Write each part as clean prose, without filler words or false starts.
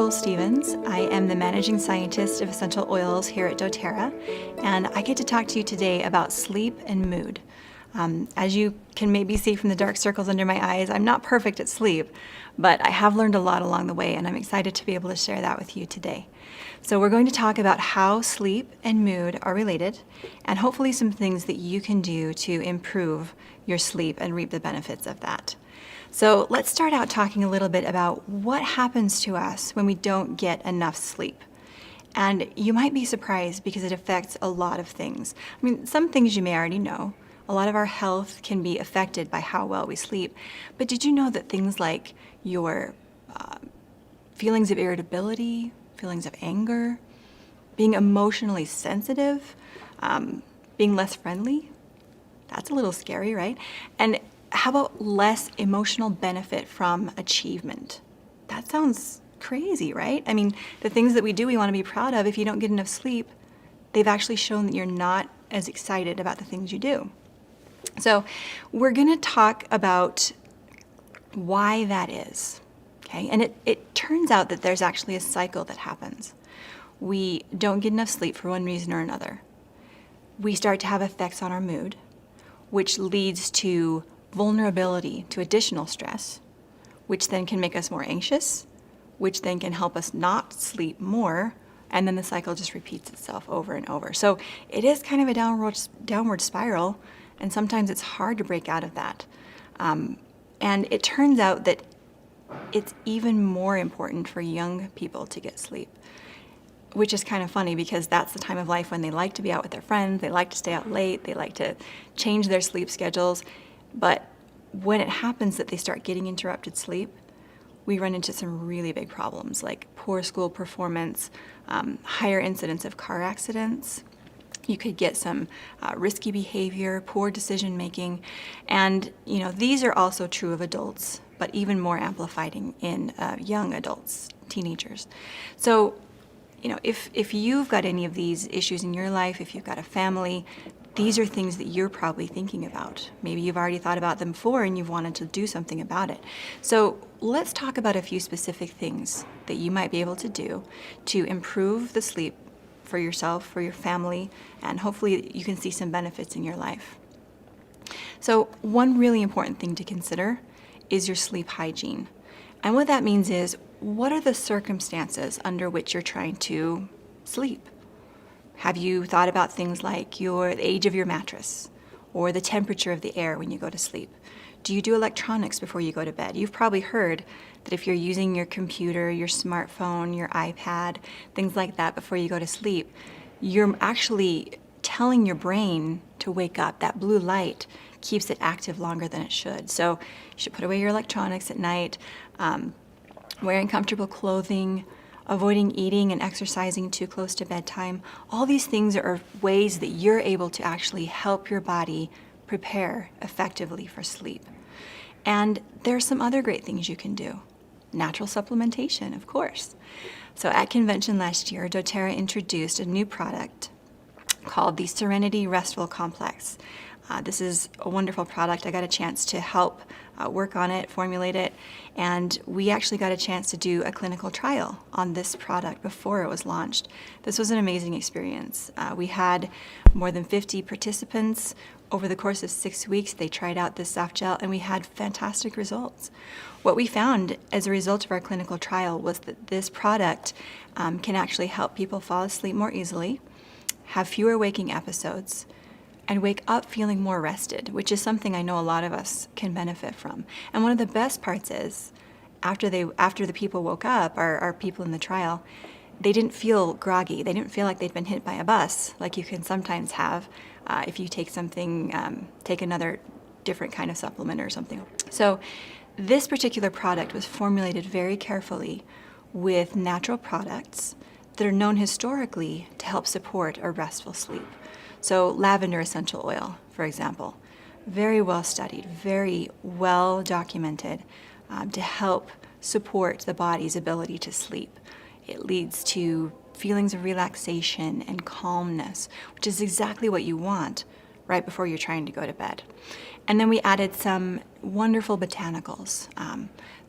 Nicole Stevens. I am the managing scientist of essential oils here at doTERRA, and I get to talk to you today about sleep and mood. As you can maybe see from the dark circles under my eyes, I'm not perfect at sleep, but I have learned a lot along the way, and I'm excited to be able to share that with you today. So we're going to talk about how sleep and mood are related, and hopefully some things that you can do to improve your sleep and reap the benefits of that. So let's start out talking a little bit about what happens to us when we don't get enough sleep. And you might be surprised because it affects a lot of things. I mean, some things you may already know. A lot of our health can be affected by how well we sleep. But did you know that things like your feelings of irritability, feelings of anger, being emotionally sensitive, being less friendly, that's a little scary, right? And how about less emotional benefit from achievement? That sounds crazy, right? I mean, the things that we do we want to be proud of, if you don't get enough sleep, they've actually shown that you're not as excited about the things you do. So we're going to talk about why that is, okay? And it turns out that there's actually a cycle that happens. We don't get enough sleep for one reason or another. We start to have effects on our mood, which leads to vulnerability to additional stress, which then can make us more anxious, which then can help us not sleep more, and then the cycle just repeats itself over and over. So it is kind of a downward spiral, and sometimes it's hard to break out of that. And it turns out that it's even more important for young people to get sleep, which is kind of funny because that's the time of life when they like to be out with their friends, they like to stay out late, they like to change their sleep schedules. But when it happens that they start getting interrupted sleep, we run into some really big problems like poor school performance, higher incidence of car accidents. You could get some risky behavior, poor decision making, and these are also true of adults, but even more amplified in young adults, teenagers. So, if you've got any of these issues in your life, if you've got a family, these are things that you're probably thinking about. Maybe you've already thought about them before and you've wanted to do something about it. So let's talk about a few specific things that you might be able to do to improve the sleep for yourself, for your family, and hopefully you can see some benefits in your life. So one really important thing to consider is your sleep hygiene. And what that means is, what are the circumstances under which you're trying to sleep? Have you thought about things like the age of your mattress or the temperature of the air when you go to sleep? Do you do electronics before you go to bed? You've probably heard that if you're using your computer, your smartphone, your iPad, things like that before you go to sleep, you're actually telling your brain to wake up. That blue light keeps it active longer than it should. So you should put away your electronics at night, wearing comfortable clothing, avoiding eating and exercising too close to bedtime. All these things are ways that you're able to actually help your body prepare effectively for sleep. And there are some other great things you can do. Natural supplementation, of course. So at convention last year, doTERRA introduced a new product called the Serenity Restful Complex. This is a wonderful product. I got a chance to help work on it, formulate it, and we actually got a chance to do a clinical trial on this product before it was launched. This was an amazing experience. We had more than 50 participants. Over the course of 6 weeks, they tried out this soft gel, and we had fantastic results. What we found as a result of our clinical trial was that this product can actually help people fall asleep more easily, have fewer waking episodes, and wake up feeling more rested, which is something I know a lot of us can benefit from. And one of the best parts is, after the people woke up, our people in the trial, they didn't feel groggy. They didn't feel like they'd been hit by a bus, like you can sometimes have if you take another different kind of supplement or something. So this particular product was formulated very carefully with natural products that are known historically to help support a restful sleep. So lavender essential oil, for example, very well studied, very well documented to help support the body's ability to sleep. It leads to feelings of relaxation and calmness, which is exactly what you want right before you're trying to go to bed. And then we added some wonderful botanicals,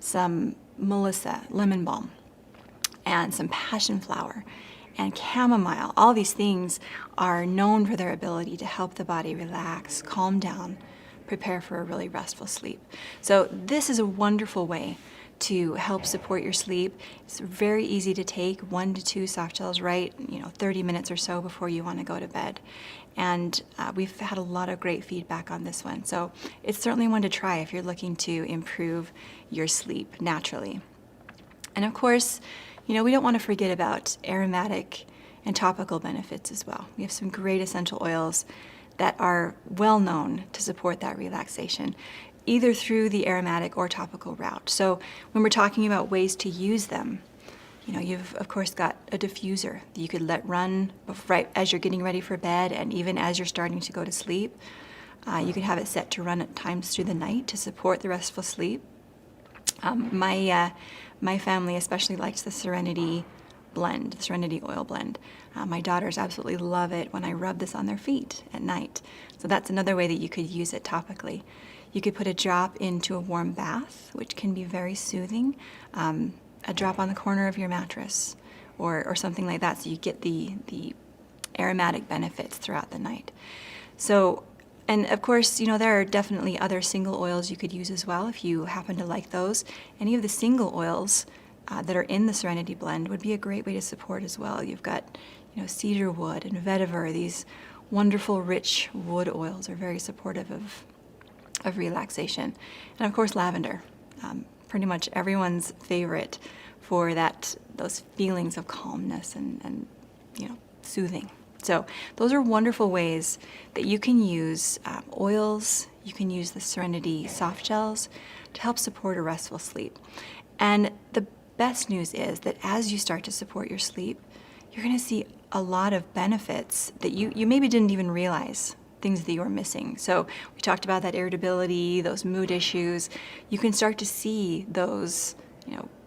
some Melissa lemon balm, and some passion flower and chamomile. All these things are known for their ability to help the body relax, calm down, prepare for a really restful sleep. So this is a wonderful way to help support your sleep. It's very easy to take, 1 to 2 soft gels, right, 30 minutes or so before you want to go to bed. And we've had a lot of great feedback on this one. So it's certainly one to try if you're looking to improve your sleep naturally. And of course, we don't want to forget about aromatic and topical benefits as well. We have some great essential oils that are well known to support that relaxation, either through the aromatic or topical route. So when we're talking about ways to use them, you've of course got a diffuser that you could let run right as you're getting ready for bed, and even as you're starting to go to sleep. You could have it set to run at times through the night to support the restful sleep. My family especially likes the Serenity blend, the Serenity oil blend. My daughters absolutely love it when I rub this on their feet at night. So that's another way that you could use it topically. You could put a drop into a warm bath, which can be very soothing. A drop on the corner of your mattress or something like that, so you get the aromatic benefits throughout the night. So, and of course, there are definitely other single oils you could use as well if you happen to like those. Any of the single oils that are in the Serenity blend would be a great way to support as well. You've got, cedar wood and vetiver. These wonderful, rich wood oils are very supportive of relaxation. And of course, lavender. Pretty much everyone's favorite for those feelings of calmness and soothing. So those are wonderful ways that you can use oils. You can use the Serenity soft gels to help support a restful sleep. And the best news is that as you start to support your sleep, you're going to see a lot of benefits that you maybe didn't even realize, things that you were missing. So we talked about that irritability, those mood issues. You can start to see those,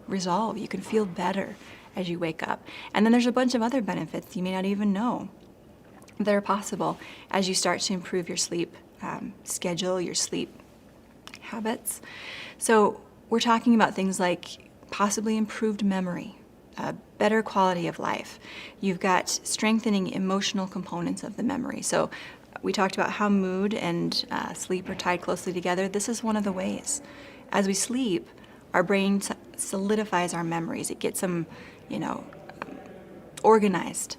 resolve. You can feel better as you wake up. And then there's a bunch of other benefits you may not even know that are possible as you start to improve your sleep schedule, your sleep habits. So we're talking about things like possibly improved memory, better quality of life. You've got strengthening emotional components of the memory. So we talked about how mood and sleep are tied closely together. This is one of the ways. As we sleep, our brain solidifies our memories. It gets them, organized.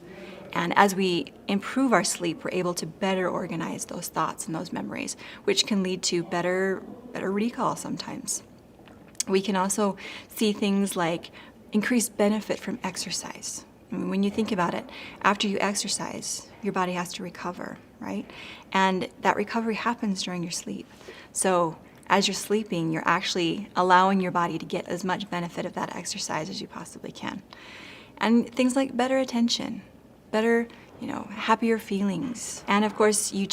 And as we improve our sleep, we're able to better organize those thoughts and those memories, which can lead to better recall sometimes. We can also see things like increased benefit from exercise. I mean, when you think about it, after you exercise, your body has to recover, right? And that recovery happens during your sleep. So as you're sleeping, you're actually allowing your body to get as much benefit of that exercise as you possibly can. And things like better attention, better, happier feelings. And of course, you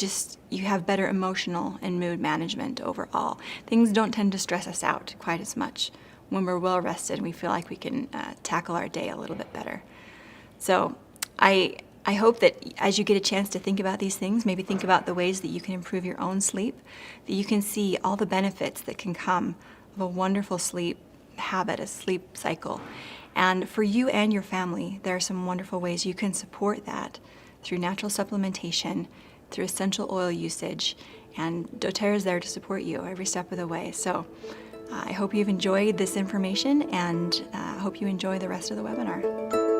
have better emotional and mood management overall. Things don't tend to stress us out quite as much when we're well rested and we feel like we can tackle our day a little bit better. So I hope that as you get a chance to think about these things, maybe think about the ways that you can improve your own sleep, that you can see all the benefits that can come of a wonderful sleep habit, a sleep cycle. And for you and your family, there are some wonderful ways you can support that through natural supplementation, through essential oil usage, and doTERRA is there to support you every step of the way. So I hope you've enjoyed this information, and I hope you enjoy the rest of the webinar.